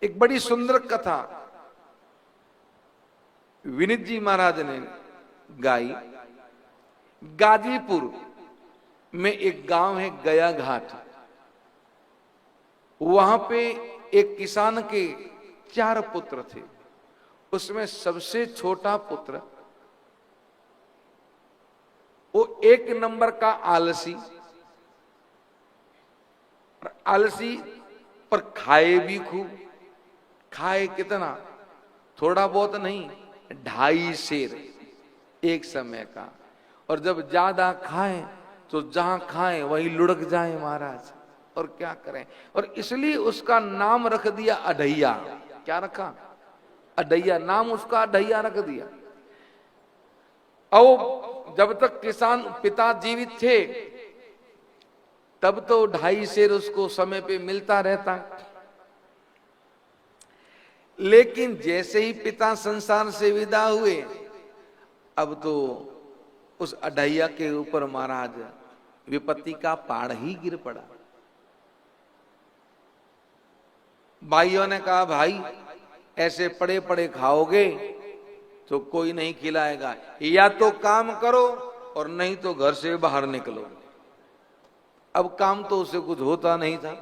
एक बड़ी सुंदर कथा विनीत जी महाराज ने गाई। गाजीपुर में एक गांव है गया घाट, वहां पे एक किसान के 4 पुत्र थे। उसमें सबसे छोटा पुत्र वो 1 नंबर का आलसी, आलसी पर खाए भी खूब। खाए कितना, थोड़ा बहुत नहीं, 2.5 सेर एक समय का। और जब ज्यादा खाएं तो जहां खाएं वहीं लुढ़क जाए महाराज, और क्या करें। और इसलिए उसका नाम रख दिया अढैया। क्या रखा? अढैया। नाम उसका अढैया रख दिया। और जब तक किसान पिता जीवित थे तब तो 2.5 सेर उसको समय पे मिलता रहता। लेकिन जैसे ही पिता संसार से विदा हुए, अब तो उस अढैया के ऊपर महाराज विपत्ति का पहाड़ ही गिर पड़ा। भाइयों ने कहा, भाई ऐसे पड़े पड़े खाओगे तो कोई नहीं खिलाएगा, या तो काम करो और नहीं तो घर से बाहर निकलो। अब काम तो उसे कुछ होता नहीं था,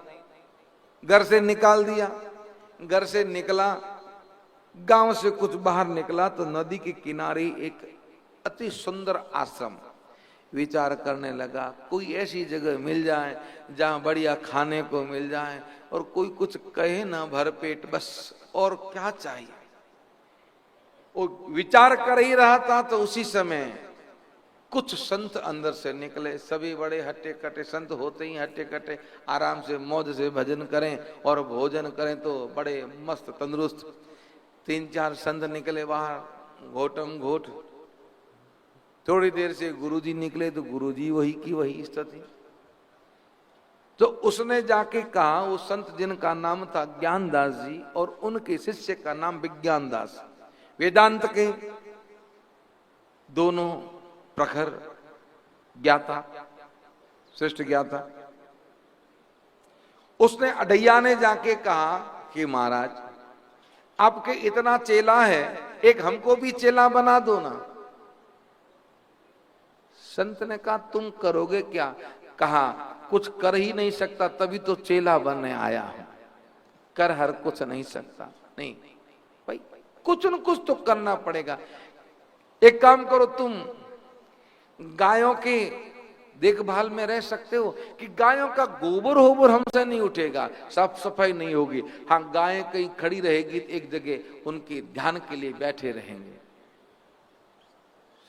घर से निकाल दिया। घर से निकला, गांव से कुछ बाहर निकला तो नदी के किनारे एक अति सुंदर आश्रम। विचार करने लगा, कोई ऐसी जगह मिल जाए जहां बढ़िया खाने को मिल जाए और कोई कुछ कहे ना, भर पेट, बस और क्या चाहिए। वो विचार कर ही रहा था तो उसी समय कुछ संत अंदर से निकले। सभी बड़े हट्टे कट्टे संत होते ही, हट्टे कट्टे आराम से मौज से भजन करें और भोजन करें तो बड़े मस्त तंदुरुस्त। 3-4 संत निकले बाहर, घोटम घोट। थोड़ी देर से गुरुजी निकले तो गुरुजी वही की वही स्थिति। तो उसने जाके कहा, वो संत जिनका नाम था ज्ञानदास जी और उनके शिष्य का नाम विज्ञान दास, वेदांत के दोनों प्रखर ज्ञाता, श्रेष्ठ ज्ञाता। उसने अढैया ने जाके कहा कि महाराज आपके इतना चेला है, एक हमको भी चेला बना दो ना। संत ने कहा, तुम करोगे क्या? कहा, कुछ कर ही नहीं सकता तभी तो चेला बनने आया हूं, कर हर कुछ नहीं सकता। नहीं भाई, कुछ न कुछ तो करना पड़ेगा। एक काम करो, तुम गायों की देखभाल में रह सकते हो कि गायों का गोबर होबर हमसे नहीं उठेगा, साफ सफाई नहीं होगी। हाँ, गायें कहीं खड़ी रहेगी एक जगह, उनके ध्यान के लिए बैठे रहेंगे।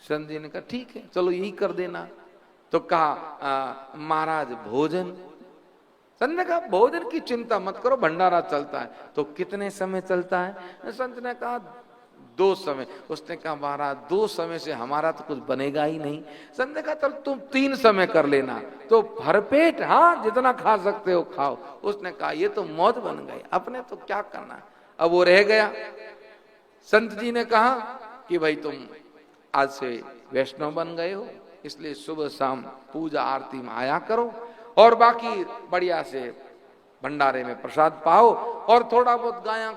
संत जी ने कहा, ठीक है चलो यही कर देना। तो कहा, महाराज भोजन? संत ने कहा, भोजन की चिंता मत करो, भंडारा चलता है। तो कितने समय चलता है? संत ने कहा, 2 समय। उसने कहा, महाराज 2 समय से हमारा तो कुछ बनेगा ही नहीं। संत ने कहा, चल तुम 3 समय कर लेना। तो भरपेट, हाँ जितना खा सकते हो खाओ। उसने कहा, ये तो मौज बन गई, अपने तो क्या करना। अब वो रह गया। संत जी ने कहा कि भाई तुम आज से वैष्णव बन गए हो, इसलिए सुबह शाम पूजा आरती में आया करो और बाकी बढ़िया से भंडारे में प्रसाद पाओ और थोड़ा बहुत गैयों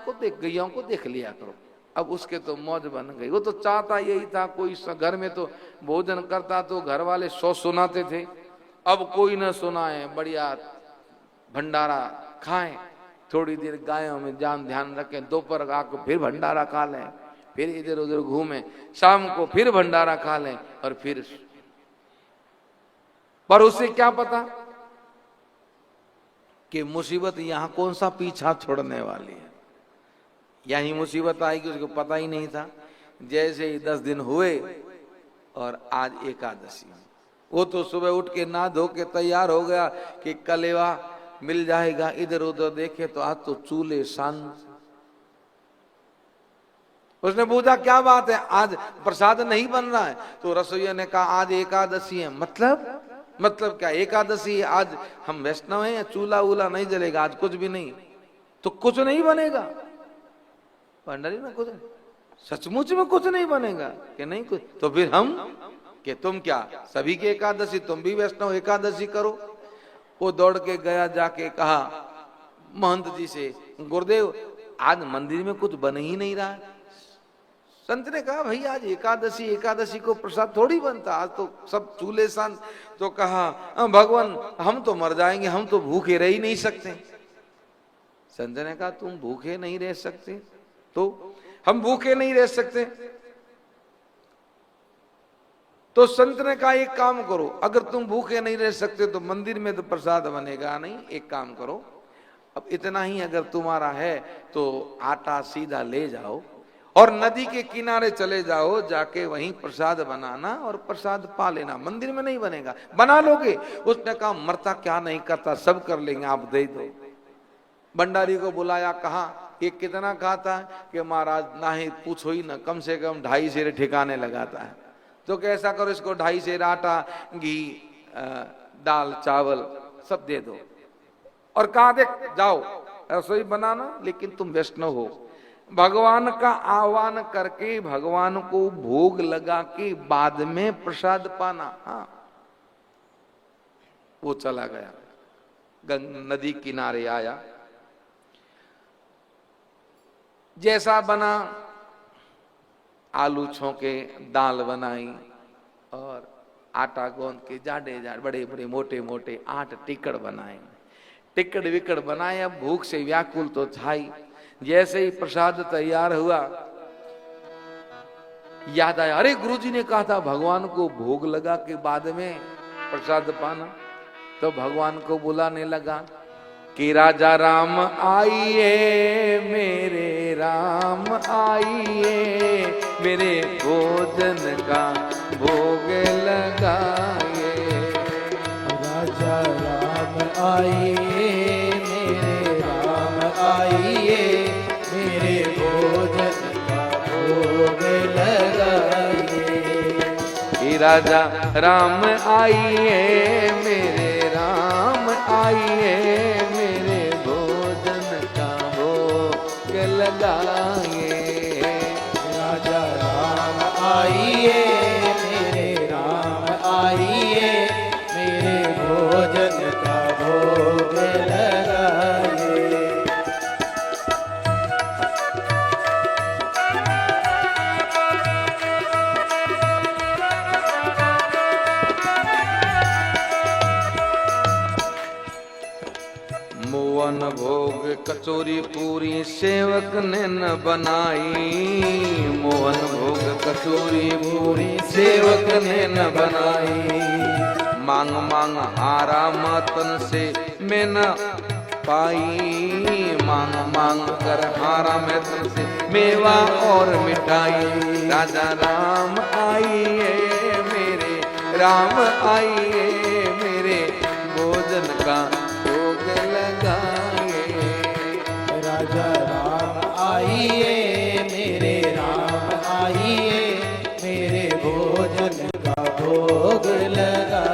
को देख लिया करो। अब उसके तो मौज बन गई। वो तो चाहता यही था, कोई घर में तो भोजन करता तो घर वाले 100 सुनाते थे, अब कोई न सुनाए, बढ़िया भंडारा खाएं, थोड़ी देर गायों में ध्यान रखें, दोपहर आकर फिर भंडारा खा लें, फिर इधर उधर घूमें, शाम को फिर भंडारा खा लें और फिर। पर उसे क्या पता कि मुसीबत यहां कौन सा पीछा छोड़ने वाली है, यही मुसीबत आएगी, उसको पता ही नहीं था। जैसे ही 10 दिन हुए और आज एकादशी, वो तो सुबह उठ के नहा धो के तैयार हो गया कि कलेवा मिल जाएगा। इधर उधर देखे तो आज तो चूल्हे शांत। उसने पूछा, क्या बात है, आज प्रसाद नहीं बन रहा है? तो रसोइया ने कहा, आज एकादशी है। मतलब क्या एकादशी है? आज हम वैष्णव हैं, चूल्हा वूल्हा नहीं जलेगा, आज कुछ भी नहीं। तो कुछ नहीं बनेगा? भंडारी में कुछ, सचमुच में कुछ नहीं बनेगा कि नहीं कुछ? तो फिर हम कि तुम क्या सभी की एकादशी, तुम भी वैष्णव एकादशी करो। वो दौड़ के गया, जाके कहा महंत जी से, गुरुदेव आज मंदिर में कुछ बन ही नहीं रहा। संत ने कहा भाई आज एकादशी, एकादशी को प्रसाद थोड़ी बनता, आज तो सब चूल्हे सान। तो कहा भगवान हम तो मर जाएंगे, हम तो भूखे रह ही नहीं सकते। संत ने कहा तुम भूखे नहीं रह सकते? तो हम भूखे नहीं रह सकते। तो संत ने कहा एक काम करो, अगर तुम भूखे नहीं रह सकते तो मंदिर में तो प्रसाद बनेगा नहीं, एक काम करो, अब इतना ही अगर तुम्हारा है तो आटा सीधा ले जाओ और नदी के किनारे चले जाओ, जाके वहीं प्रसाद बनाना और प्रसाद पा लेना, मंदिर में नहीं बनेगा। बना लोगे? उसने कहा मरता क्या नहीं करता, सब कर लेंगे, आप दे दो। भंडारी को बुलाया, कहा ये कितना खाता है? कि महाराज ना ही पूछो ही ना, कम से कम 2.5 सेर ठिकाने लगाता है। तो कैसा करो, इसको 2.5 सेर आटा, घी, दाल, चावल सब दे दो और कहा देख जाओ रसोई बनाना, लेकिन तुम वैष्णव हो। भगवान का आह्वान करके भगवान को भोग लगा के बाद में प्रसाद पाना। हाँ, वो चला गया, नदी किनारे आया, जैसा बना आलू छोंके, दाल बनाई और आटा गूंद के जाडे जाड बड़े बड़े मोटे मोटे 8 टिकड़ बनाए। टिकड़ विकड़ बनाए, अब भूख से व्याकुल तो था ही। जैसे ही प्रसाद तैयार हुआ, याद आया अरे गुरुजी ने कहा था भगवान को भोग लगा के बाद में प्रसाद पाना। तो भगवान को बुलाने लगा कि राजा राम आइए, मेरे राम आइए, मेरे भोजन का भोग लगाइए। राजा राम आइए, मेरे राम आइए, मेरे भोजन का भोग लगाइए। राजा राम आइए, मेरे राम आइए, मेरे भोजन का भोग लगाइए। राजा राम आइए, मेरे राम आइए, मेरे भोजन का भोग लगाइए। मोहन भोग कचौरी पूरी सेवक ने न बनाई। मोहन भोग कचौरी पूरी सेवक ने न बनाई। मांग मांग हारा मतन से मैं न पाई। मांग मांग कर हारा मतन से मेवा और मिठाई। राजा राम आइए, मेरे राम आइए, मेरे भोजन का भोग लगाइए। राजा राम आइए, मेरे राम आइए, मेरे भोजन का भोग लगाइए।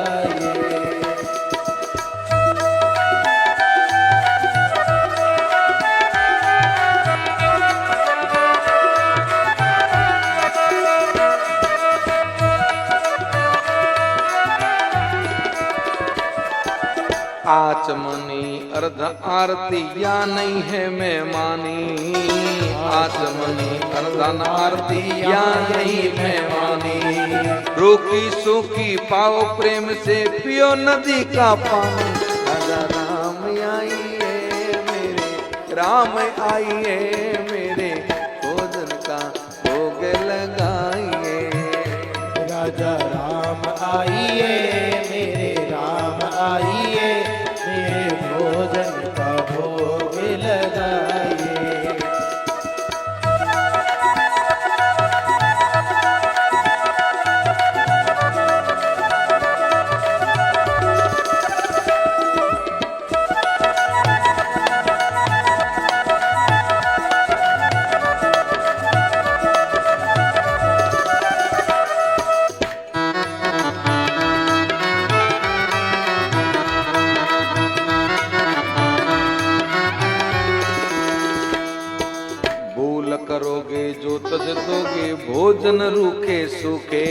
आचमनी अर्ध आरती या नहीं है मेहमानी। आचमनी अर्ध आरती या नहीं मेहमानी। रोकी सूखी पाओ प्रेम से पियो नदी का पानी। राजा राम आइए, मेरे राम आइए, मेरे भोजन का भोग लगाइए। राजा राम आइए, मेरे राम आइए, मेरे भोजन का भोग लगाइए। करोगे जो तज दोगे भोजन रूखे सूखे।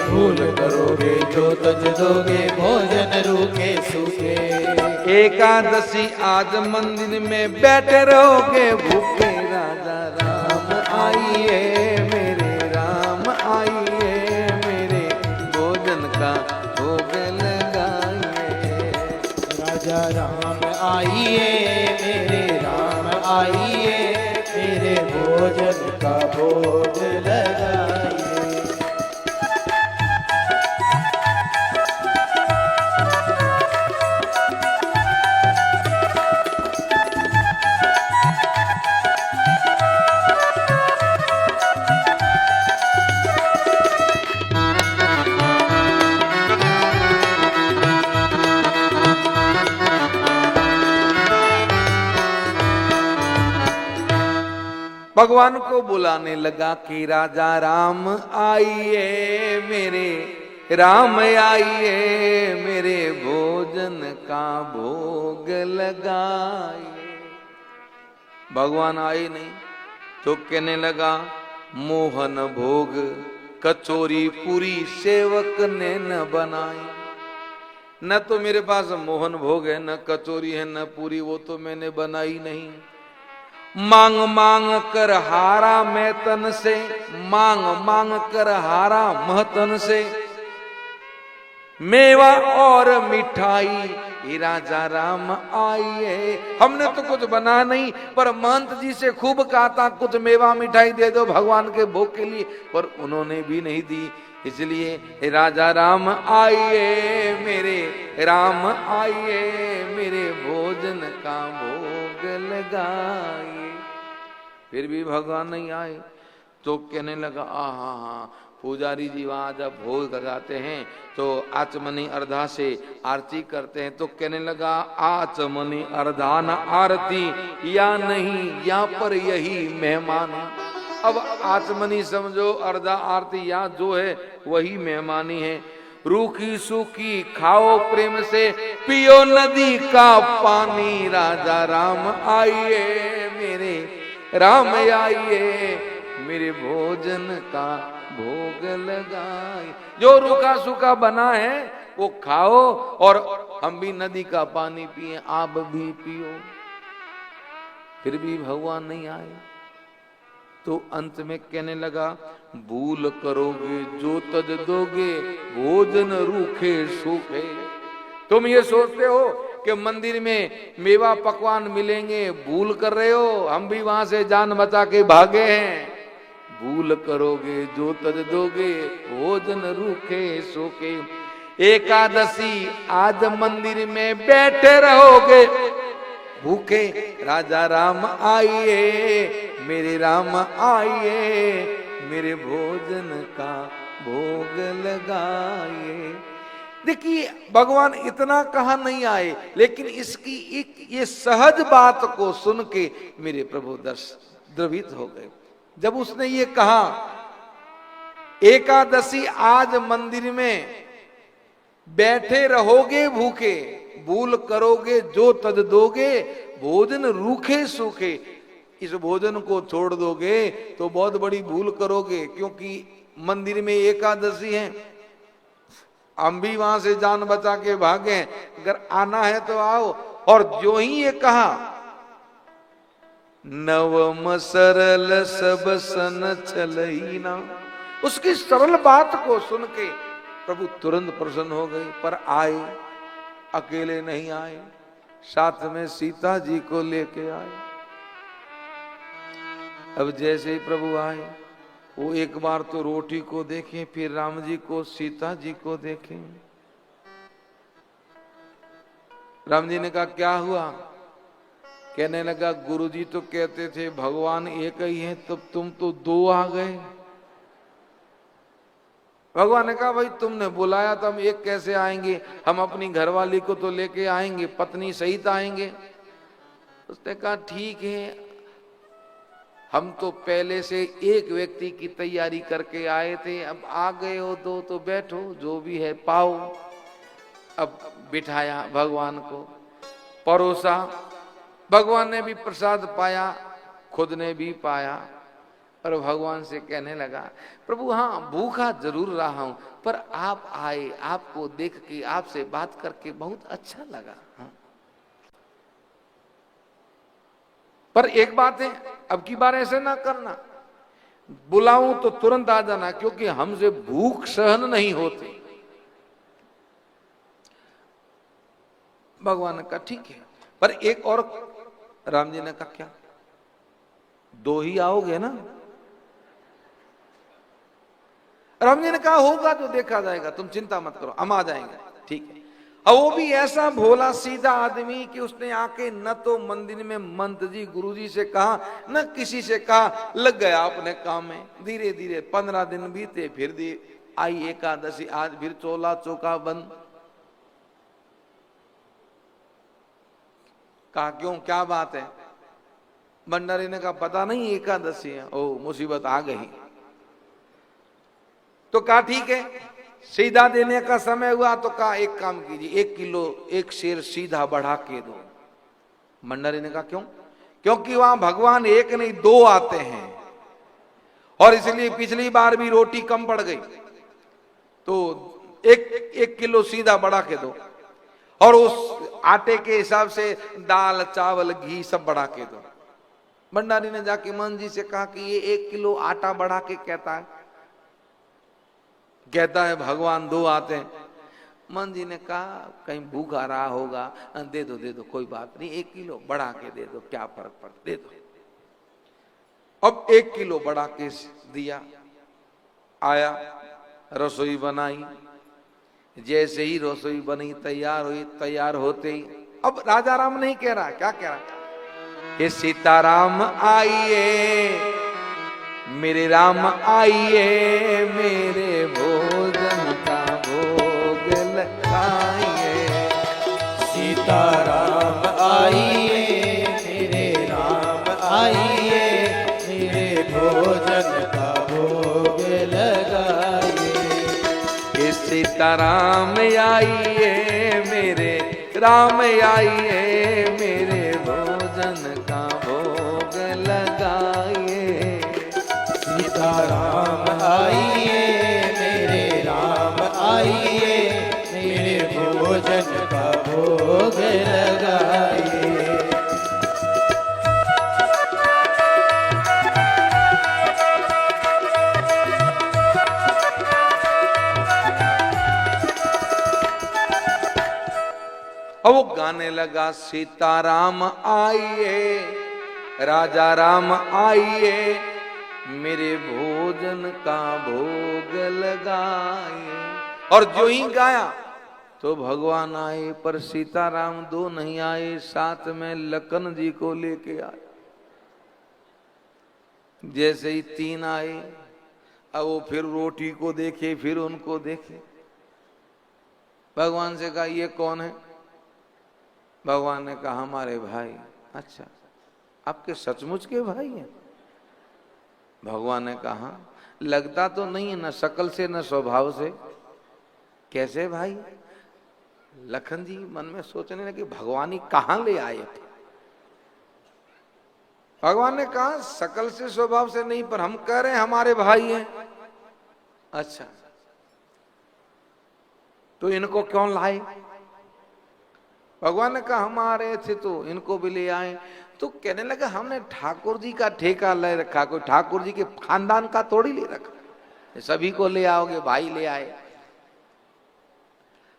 भूल करोगे जो तज दोगे भोजन रूखे सूखे। एकादशी आज मंदिर में बैठे रहोगे भूखे। राजा राम आइए, मेरे राम आइए, मेरे भोजन का भोग लगाइए। राजा राम आइए, मेरे राम आइए, मेरे भोजन का भोग लगाइए। भगवान को बुलाने लगा कि राजा राम आइए, मेरे राम आइए, मेरे भोजन का भोग लगाइए। भगवान आए नहीं तो कहने लगा, मोहन भोग कचोरी पूरी सेवक ने न बनाई। न तो मेरे पास मोहन भोग है, न कचोरी है, न पूरी, वो तो मैंने बनाई नहीं। मांग मांग कर हारा मैं तन से, मांग मांग कर हारा महतन से, मेवा और मिठाई ये राजा राम आइए। हमने तो कुछ बना नहीं, पर महंत जी से खूब कहा था कुछ मेवा मिठाई दे दो भगवान के भोग के लिए, पर उन्होंने भी नहीं दी। इसलिए राजा राम आइए, मेरे राम आइए, मेरे भोजन का भोग लगाइए। फिर भी भगवान नहीं आए तो कहने लगा, आहा, पुजारी जी वहां जब भोग लगाते हैं तो आचमनी अर्धा से आरती करते हैं, तो कहने लगा, आचमनी अर्धा न आरती या नहीं, यहाँ पर यही मेहमान। अब आचमनी समझो, अर्धा आरती, यहाँ जो है वही मेहमानी है। रूखी सूखी खाओ प्रेम से, पियो नदी का पानी, राजा राम आइए, मेरे राम आइए, मेरे भोजन का भोग लगाए। जो रूखा सूखा बना है वो खाओ, और हम भी नदी का पानी पिए, आप भी पियो। फिर भी भगवान नहीं आए तो अंत में कहने लगा, भूल करोगे जो तज दोगे, भोजन रूखे सूखे। तुम ये सोचते हो कि मंदिर में मेवा पकवान मिलेंगे, भूल कर रहे हो, हम भी वहां से जान बचा के भागे हैं। भूल करोगे जो तज दोगे, भोजन रूखे सूखे। एकादशी आज मंदिर में बैठे रहोगे भूखे, राजा राम आइए, मेरे राम आइए, मेरे भोजन का भोग लगाइए। देखिए भगवान इतना कहा नहीं आए, लेकिन इसकी एक ये सहज बात को सुन के मेरे प्रभु द्रवित हो गए। जब उसने ये कहा, एकादशी आज मंदिर में बैठे रहोगे भूखे, भूल करोगे जो तज दोगे, भोजन रूखे सूखे। इस भोजन को छोड़ दोगे तो बहुत बड़ी भूल करोगे, क्योंकि मंदिर में एकादशी है, हम भी वहां से जान बचा के भागे, अगर आना है तो आओ। और जो ही ये कहा, नवम सरल सब सन चलई ना, उसकी सरल बात को सुन के प्रभु तुरंत प्रसन्न हो गए। पर आए, अकेले नहीं आए, साथ में सीता जी को लेके आए। अब जैसे ही प्रभु आए, वो एक बार तो रोटी को देखें, फिर राम जी को, सीता जी को देखें। राम जी ने कहा, क्या हुआ? कहने लगा, गुरुजी तो कहते थे भगवान एक ही है, तब तुम तो दो आ गए। भगवान ने कहा, भाई तुमने बुलाया तो हम एक कैसे आएंगे, हम अपनी घरवाली को तो लेके आएंगे, पत्नी सहित आएंगे। उसने कहा, ठीक है, हम तो पहले से एक व्यक्ति की तैयारी करके आए थे, अब आ गए हो दो तो बैठो, जो भी है पाओ। अब बिठाया भगवान को, परोसा, भगवान ने भी प्रसाद पाया, खुद ने भी पाया, और भगवान से कहने लगा, प्रभु हाँ भूखा जरूर रहा हूं, पर आप आए, आपको देख के, आपसे बात करके बहुत अच्छा लगा। हाँ। पर एक बात है, अब की बार ऐसे ना करना, बुलाऊं तो तुरंत आ जाना, क्योंकि हमसे भूख सहन नहीं होती। भगवान ने कहा ठीक है, पर एक और। राम जी ने कहा क्या, 2 ही आओगे ना? राम जी ने कहा होगा तो देखा जाएगा, तुम चिंता मत करो, हम आ जाएंगे। ठीक है। अब वो भी ऐसा भोला सीधा आदमी कि उसने आके न तो मंदिर में मंत जी गुरु जी से कहा, न किसी से कहा, लग गया अपने काम में। धीरे धीरे 15 दिन बीते, फिर आई एकादशी, आज फिर चोला चौका बंद। कहा क्यों, क्या बात है? भंडारी ने कहा पता नहीं एकादशी है। ओ मुसीबत आ गई। तो कहा ठीक है, सीधा देने का समय हुआ तो कहा एक काम कीजिए, 1 किलो 1 शेर सीधा बढ़ा के दो। भंडारी ने कहा क्यों? क्योंकि वहां भगवान एक नहीं 2 आते हैं, और इसलिए पिछली बार भी रोटी कम पड़ गई, तो 1 किलो सीधा बढ़ा के दो, और उस आटे के हिसाब से दाल चावल घी सब बढ़ा के दो। भंडारी ने जाके मन जी से कहा कि ये 1 किलो आटा बढ़ा के कहता है भगवान 2 आते हैं। मन जी ने कहा कहीं भूखा रहा होगा, दे दो कोई बात नहीं, 1 किलो बढ़ा के दे दो, क्या फर्क पड़ता, दे दो। अब 1 किलो बढ़ा के दिया, आया, रसोई बनाई। जैसे ही रसोई बनी, तैयार हुई, तैयार होते ही अब राजा राम नहीं कह रहा, क्या कह रहा कि सीताराम आइए मेरे राम आइए, मेरे भोजन का भोग लगाइए। सीताराम आइए, मेरे राम आइए, मेरे भोजन का भोग लगाइए। कि सीताराम आइए मेरे राम आइए, मेरे भोजन का भोग लगाइए। सीताराम आइए, मेरे राम आइए, मेरे भोजन का भोग लगाइए। अब वो गाने लगा सीताराम आइए, राजा राम आइए, मेरे भोजन का भोग लगाइए। और जो ही गाया तो भगवान आए, पर सीताराम 2 नहीं आए, साथ में लखन जी को लेके आए। जैसे ही 3 आए, अब वो फिर रोटी को देखे, फिर उनको देखे। भगवान से कहा ये कौन है? भगवान ने कहा हमारे भाई। अच्छा, आपके सचमुच के भाई हैं? भगवान ने कहा लगता तो नहीं है, न शक्ल से न स्वभाव से। कैसे भाई? लखन जी मन में सोचने लगे भगवान ही कहां ले आए थे। भगवान ने कहा शक्ल से स्वभाव से नहीं, पर हम कह रहे हैं हमारे भाई हैं। अच्छा, तो इनको क्यों लाए? भगवान ने कहा हम आ रहे थे तो इनको भी ले आए। तो कहने लगा हमने ठाकुर जी का ठेका ले रखा, कोई ठाकुर जी के खानदान का थोड़ी ले रखा, सभी को ले आओगे, भाई ले आए।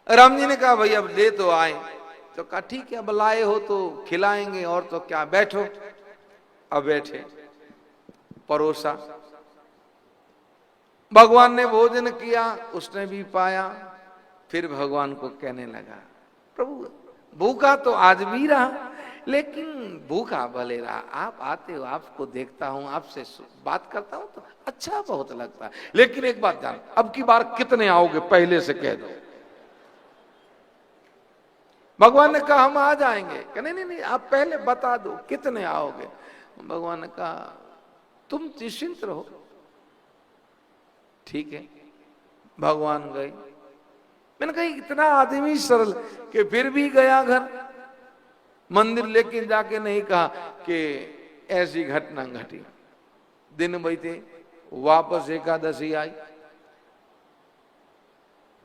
राम जी ने कहा भाई अब ले तो आए, तो कहा ठीक है अब लाए हो तो खिलाएंगे, और तो क्या, बैठो। अब बैठे, परोसा, भगवान ने भोजन किया, उसने भी पाया। फिर भगवान को कहने लगा प्रभु भूखा तो आज भी रहा, लेकिन भूखा भले रहा, आप आते हो, आपको देखता हूं, आपसे बात करता हूं तो अच्छा बहुत लगता है। लेकिन एक बात जान, अब की बार कितने आओगे पहले से कह दो। भगवान ने कहा हम आ जाएंगे। कहने नहीं, आप पहले बता दो कितने आओगे। भगवान ने कहा तुम निश्चिंत रहो। ठीक है, भगवान गए। मैंने कहा इतना आदमी सरल कि फिर भी गया घर मंदिर, लेकिन जाके नहीं कहा कि ऐसी घटना घटी। दिन बीते, वापस एकादशी आई।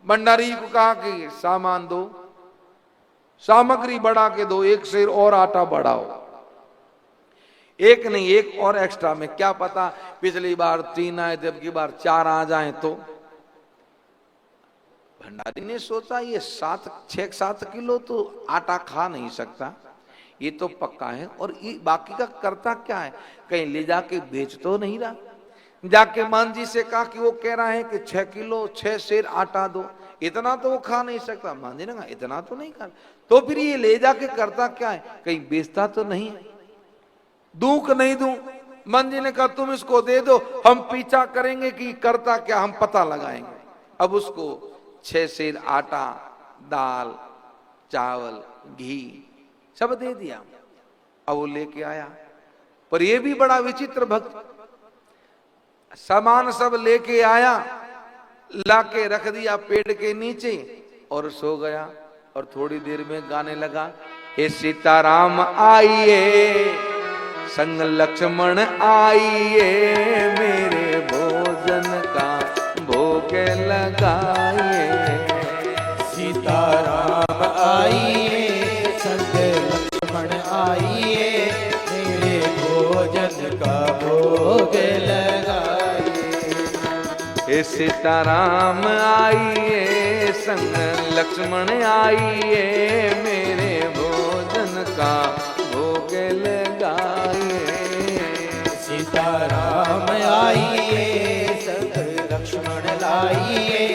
भंडारी को कहा कि सामान दो, सामग्री बढ़ा के दो, 1 सेर और आटा बढ़ाओ। एक नहीं, एक और एक्स्ट्रा में, क्या पता पिछली बार 3 आए थे, अब की बार 4 आ जाए तो। भंडारी ने सोचा ये 6-7 किलो तो आटा खा नहीं सकता, ये तो पक्का है, और ये बाकी का करता क्या है, कहीं ले जाके बेच तो नहीं रहा। जाके मान जी से कहा कि वो कह रहा है कि 6 किलो 6 सेर आटा दो, इतना तो वो खा नहीं सकता। मान जी ने कहा इतना तो नहीं खा, तो फिर ये ले जाके करता क्या है, कहीं बेचता तो नहीं है, दूं कि नहीं दूं। मान जी ने कहा तुम इसको दे दो, हम पीछा करेंगे कि करता क्या, हम पता लगाएंगे। अब उसको 6 सेर आटा, दाल, चावल, घी सब दे दिया। अब वो लेके आया, पर ये भी बड़ा विचित्र भक्त, सामान सब लेके आया, लाके रख दिया पेड़ के नीचे और सो गया। और थोड़ी देर में गाने लगा, हे सीताराम आइए, संग लक्ष्मण आइए, मेरे भोजन का भोग लगाइए। सीताराम आइए, संग लक्ष्मण आइए, मेरे भोजन का भोग लगाइए। हे सीताराम आइए, संग लक्ष्मण आइए, मेरे भोजन का भोग लगाइए। सीताराम आइए, संग लक्ष्मण लाइए,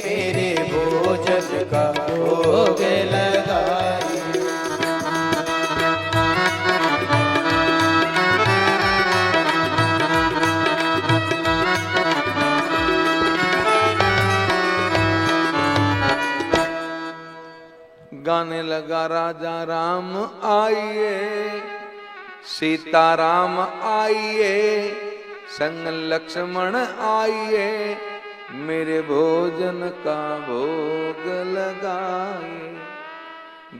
मेरे भोजन का भोग लगाइए। गाने लगा, राजा राम आइए, सीताराम आइए, संग लक्ष्मण आइए, मेरे भोजन का भोग लगाइए।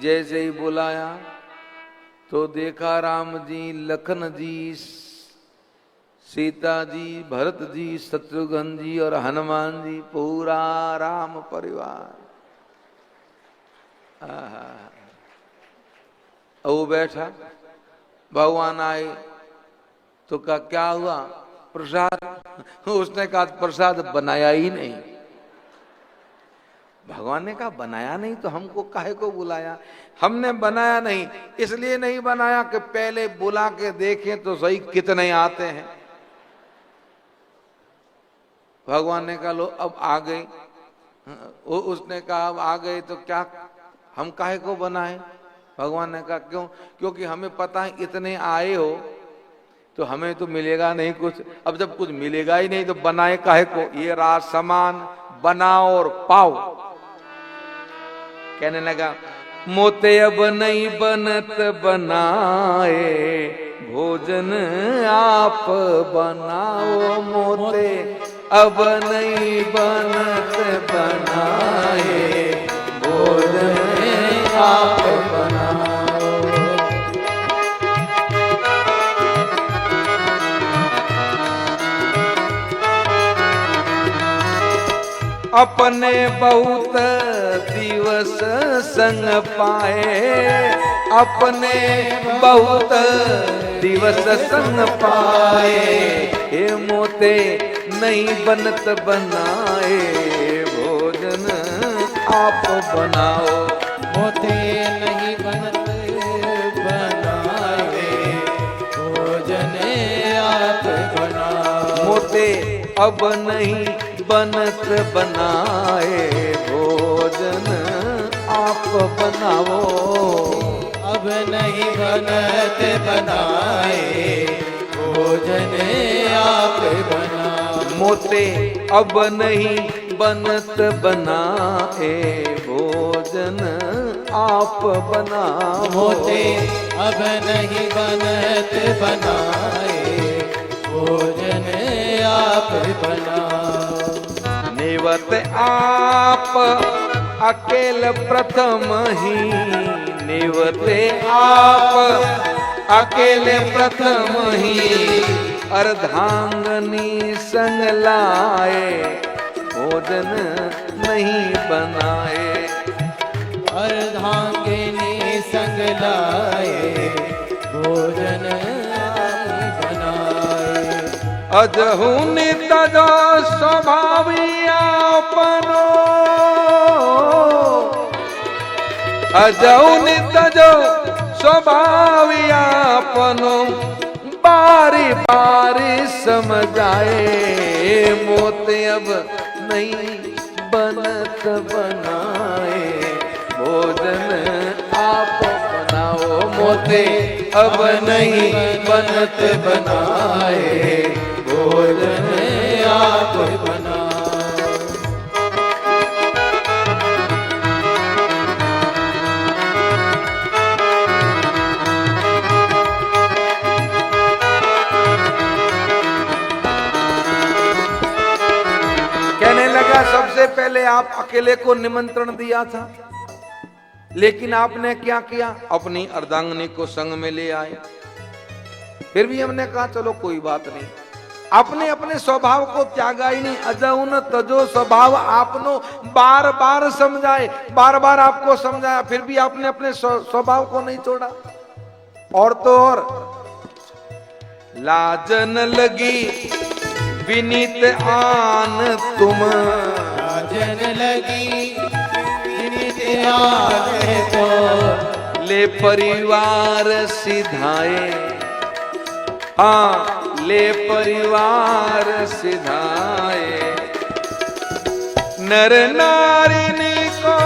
जैसे ही बुलाया तो देखा राम जी, लखन जी, सीता जी, भरत जी, शत्रुघ्न जी और हनुमान जी, पूरा राम परिवार। वो बैठा, भगवान आए तो कहा क्या हुआ, प्रसाद। उसने कहा प्रसाद बनाया ही नहीं। भगवान ने कहा बनाया नहीं तो हमको काहे को बुलाया। हमने बनाया नहीं, इसलिए नहीं बनाया कि पहले बुला के देखें तो सही कितने आते हैं। भगवान ने कहा लो अब आ गए। उसने कहा अब आ गए तो क्या हम काहे को बनाए। भगवान ने कहा क्यों, क्योंकि हमें पता है इतने आए हो तो हमें तो मिलेगा नहीं कुछ। अब जब कुछ मिलेगा ही नहीं तो बनाए काहे को। ये रहा सामान, बनाओ और पाओ। कहने लगा मोते अब नहीं बनत बनाए, भोजन आप बनाओ। मोते अब नहीं बनत बनाए, भोजन आप बनाओ। अपने बहुत दिवस संग पाए, अपने बहुत दिवस संग पाए। हे मोते नहीं बनत बनाए, भोजन आप बनाओ। मोते नहीं बनत बनाए, भोजन आप बनाओ। मोते अब नहीं बनत बनाए, भोजन आप बनाओ। अब नहीं बनत बनाए, भोजन आप बनाओ। मोते अब नहीं बनत बनाए, भोजन आप बनाओ। मोते अब नहीं बनत बनाए, भोजन आप बनाओ। नेवत आप अकेल प्रथम ही, नेवते आप अकेले प्रथम ही। अर्धांगनी संग लाए, भोजन नहीं बनाए। अर्धांगिनी संग लाए, भोजन अजहु नित जो स्वभावियापनो, अजहु नित जो स्वभावियापनो, बारी बारी समझाए मोते अब नहीं बनत बनाए, भोजन आप बनाओ मोते अब नहीं बनत बनाए, भोजन आप बनाओ। कहने लगा सबसे पहले आप अकेले को निमंत्रण दिया था, लेकिन आपने क्या किया, अपनी अर्धांगिनी को संग में ले आए। फिर भी हमने कहा चलो कोई बात नहीं, आपने अपने स्वभाव को त्यागा ही नहीं। अजहु न तजो स्वभाव आपनो, बार बार समझाए, बार बार आपको समझाया, फिर भी आपने अपने स्वभाव को नहीं छोड़ा। और तो और लाजन लगी विनीत आन तुम, लाजन लगी विनीत आन तो, ले परिवार सिधाए, हाँ ले परिवार सिधाए। नर नारिनी को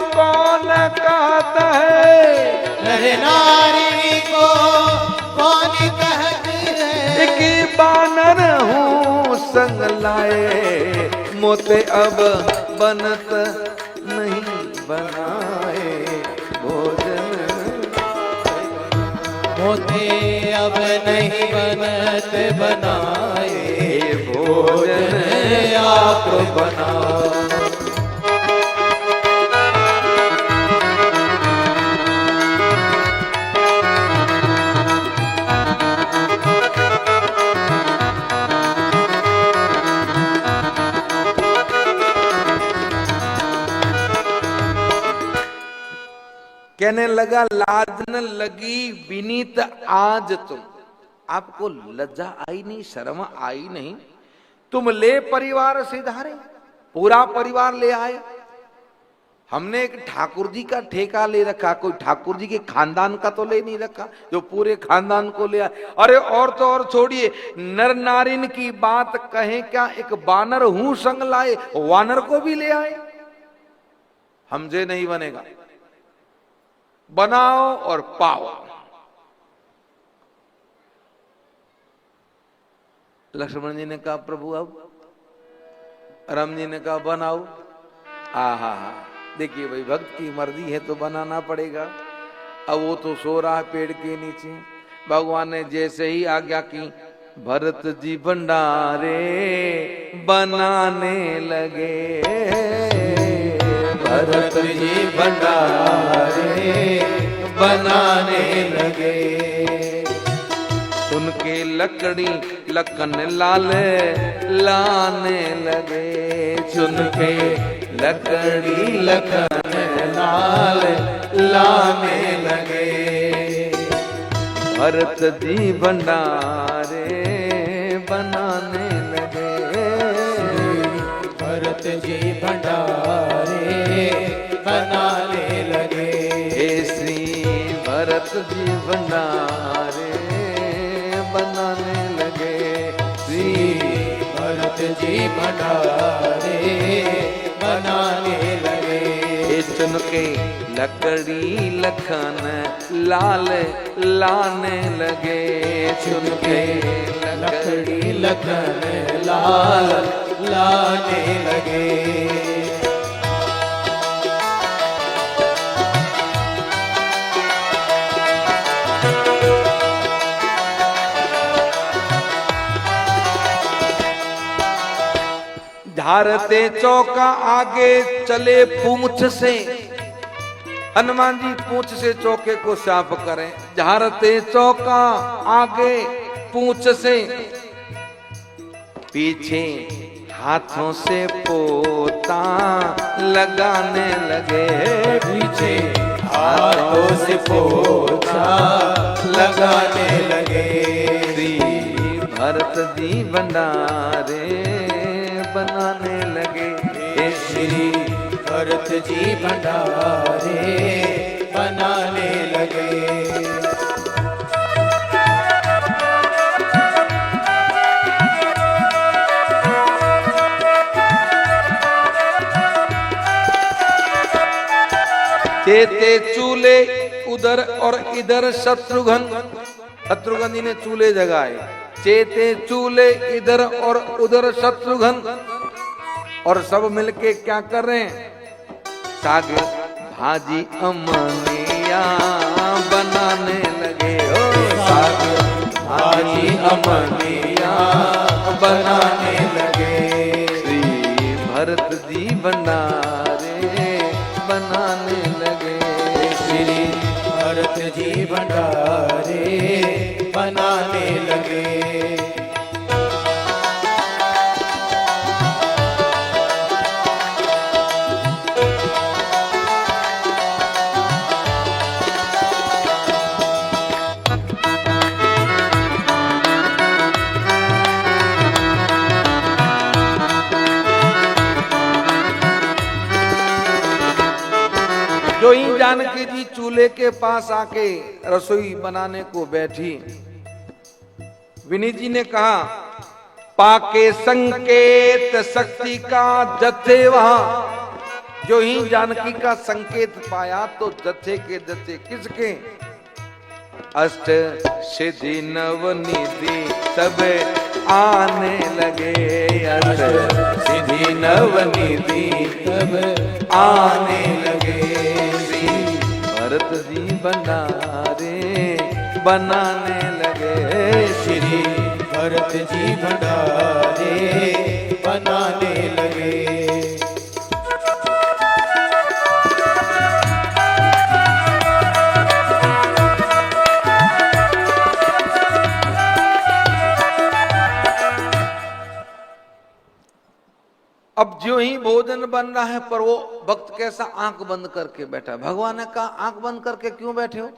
कौन कहता है, नर नारी को कौन कहते हैं, कि बानर हूँ संग लाए, मोते अब बनत नहीं बनाए, भोजन मोते अब नहीं बनत बनाए, भोजन आप बनाओ। कहने लगा लाजन लगी विनीत आज तुम, आपको लज्जा आई नहीं, शर्म आई नहीं, तुम ले परिवार सिधारे, पूरा परिवार ले आए। हमने एक ठाकुर जी का ठेका ले रखा, कोई ठाकुर जी के खानदान का तो ले नहीं रखा जो पूरे खानदान को ले आए। अरे और तो और छोड़िए, नर नारिन की बात कहें क्या, एक बानर हूं संग लाए, वानर को भी ले आए। हमसे नहीं बनेगा, बनाओ और पाओ। लक्ष्मण जी ने कहा प्रभु अब, राम जी ने कहा बनाओ। हा, देखिए भाई भक्त की मर्जी है तो बनाना पड़ेगा। अब वो तो सो रहा है पेड़ के नीचे, भगवान ने जैसे ही आज्ञा की, भरत जी भंडारे बनाने लगे, भरत जी भंडारे बनाने लगे। उनके लकड़ी लखन लाल लाने लगे, चुन के लकड़ी लखन लाल लाने लगे। भरत जी भंडारे बनाने लगे, भरत जी भंडारे बनाने लगे। हे श्री भरत जी भंडारे बनाने लगे, श्री भरत जी भंडारे बनाने लगे। चुन के लकड़ी लखन लाल लाने लगे, चुन के लकड़ी लखन लाल लाने लगे। झारते चौका आगे चले पूंछ से, हनुमान जी पूंछ से चौके को साफ करें। झारते चौका आगे पूंछ से, पीछे हाथों से पोता लगाने लगे, पीछे हाथों से पोछा लगाने लगे। श्री भरत जी भंडारे बनाने लगे। हे श्री भरत जी भंडारे बनाने लगे। चेते चूल्हे उधर और इधर शत्रुघ्न, शत्रुघ्न जी ने चूल्हे जगाए। चेते चूल्हे इधर और उधर शत्रुघ्न, और सब मिलके क्या कर रहे हैं? साग भाजी अमनिया बनाने लगे। ओ साग भाजी अमनिया बनाने लगे। श्री भरत जी भंडारे बनाने लगे। श्री भरत जी भंडारे बनाने लगे। जो ही जानकी जी चूल्हे के पास आके रसोई बनाने को बैठी, विनीत जी ने कहा, पाके संकेत शक्ति का जत्थे वहां। जो ही जानकी का संकेत पाया तो जत्थे के जत्थे किसके? अष्ट सिद्धि नवनिधि सब आने लगे। अष्ट सिद्धि नवनिधि सब आने लगे। भरत जी भंडारे बनाने लगे। श्री भरत जी भंडारे बनाने लगे। अब जो ही भोजन बन रहा है, पर वो भक्त कैसा आंख बंद करके बैठा। भगवान ने कहा, आंख बंद करके क्यों बैठे हो?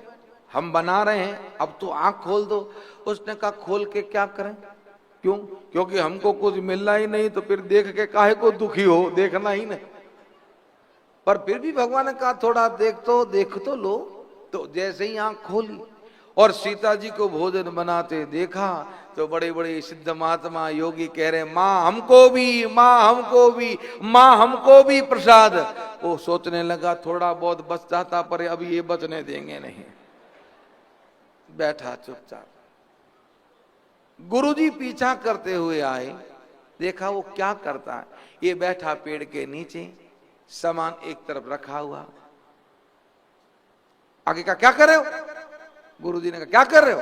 हम बना रहे हैं, अब तो आंख खोल दो। उसने कहा, खोल के क्या करें? क्यों? क्योंकि हमको कुछ मिलना ही नहीं, तो फिर देख के काहे को दुखी हो, देखना ही नहीं। पर फिर भी भगवान ने कहा, थोड़ा देख तो लो। तो जैसे ही आंख खोली और सीता जी को भोजन बनाते देखा, तो बड़े बड़े सिद्ध महात्मा योगी कह रहे, माँ हमको भी, माँ हमको भी, माँ हमको भी प्रसाद। वो सोचने लगा, थोड़ा बहुत बच जाता, पर अभी ये बचने देंगे नहीं। बैठा चुपचाप। गुरुजी पीछा करते हुए आए, देखा वो क्या करता है। ये बैठा पेड़ के नीचे, सामान एक तरफ रखा हुआ। आगे का क्या कर रहे हो? गुरुजी ने कहा, क्या कर रहे हो?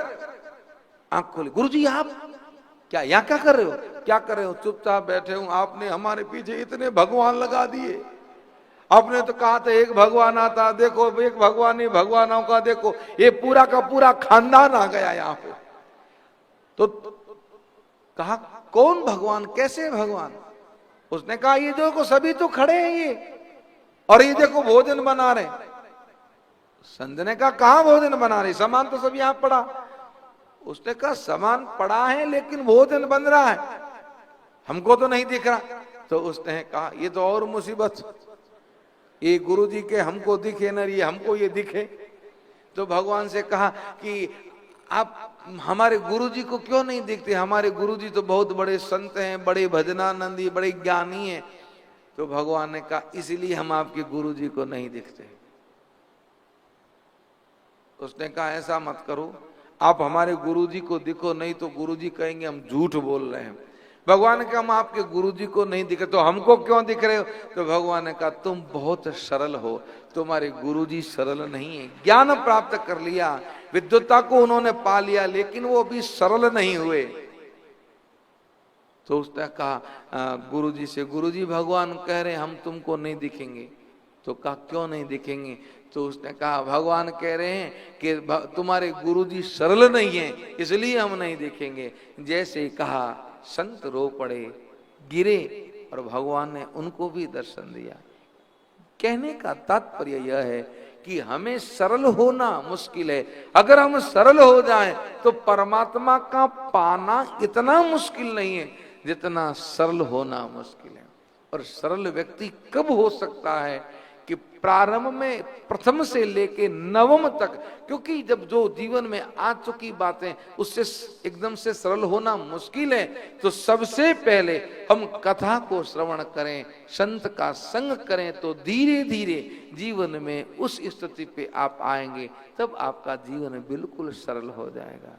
आंख खोली। गुरुजी आप क्या यहाँ क्या कर रहे हो? क्या कर रहे हो? चुपचाप बैठे हूं। आपने हमारे पीछे इतने भगवान लगा दिए। आपने तो कहा था एक भगवान आता, देखो एक भगवान नहीं, भगवानों का देखो ये पूरा का पूरा खानदान आ गया यहाँ पे। तो कहा, कौन भगवान, कैसे भगवान? उसने कहा, ये देखो सभी तो खड़े हैं ये, और ये देखो भोजन बना रहे। संत ने कहा, कहां भोजन बना रहे? सामान तो सब यहां पड़ा। उसने कहा, सामान पड़ा है लेकिन भोजन बन रहा है, हमको तो नहीं दिख रहा। तो उसने कहा, ये तो और मुसीबत, ये गुरुजी के हमको दिखे न, ये हमको ये दिखे। तो भगवान से कहा कि आप हमारे गुरुजी को क्यों नहीं दिखते? हमारे गुरुजी तो बहुत बड़े संत हैं, बड़े भजनानंदी, बड़े ज्ञानी हैं। तो भगवान ने कहा, इसलिए हम आपके गुरुजी को नहीं दिखते। उसने कहा, ऐसा मत करो, आप हमारे गुरुजी को दिखो, नहीं तो गुरुजी कहेंगे हम झूठ बोल रहे हैं। भगवान ने कहा, हम आपके गुरुजी को नहीं दिखे, तो हमको क्यों दिख रहे हो? तो भगवान ने कहा, तुम बहुत सरल हो, तुम्हारे गुरुजी सरल नहीं है। ज्ञान प्राप्त कर लिया, विद्वत्ता को उन्होंने पा लिया, लेकिन वो अभी सरल नहीं हुए। तो उसने कहा गुरुजी से, गुरुजी भगवान कह रहे हम तुमको नहीं दिखेंगे। तो कहा, क्यों नहीं दिखेंगे? तो उसने कहा, भगवान कह रहे हैं कि तुम्हारे गुरुजी सरल नहीं है, इसलिए हम नहीं देखेंगे। जैसे कहा, संत रो पड़े, गिरे, और भगवान ने उनको भी दर्शन दिया। कहने का तात्पर्य यह है कि हमें सरल होना मुश्किल है। अगर हम सरल हो जाएं तो परमात्मा का पाना इतना मुश्किल नहीं है जितना सरल होना मुश्किल है। और सरल व्यक्ति कब हो सकता है कि प्रारंभ में प्रथम से लेके नवम तक, क्योंकि जब जो जीवन में आ चुकी बातें उससे एकदम से सरल होना मुश्किल है। तो सबसे पहले हम कथा को श्रवण करें, संत का संग करें, तो धीरे धीरे जीवन में उस स्थिति पे आप आएंगे, तब आपका जीवन बिल्कुल सरल हो जाएगा।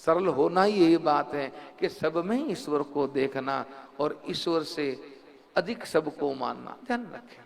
सरल होना ही यही बात है कि सब में ईश्वर को देखना और ईश्वर से अधिक सबको मानना। ध्यान रखें।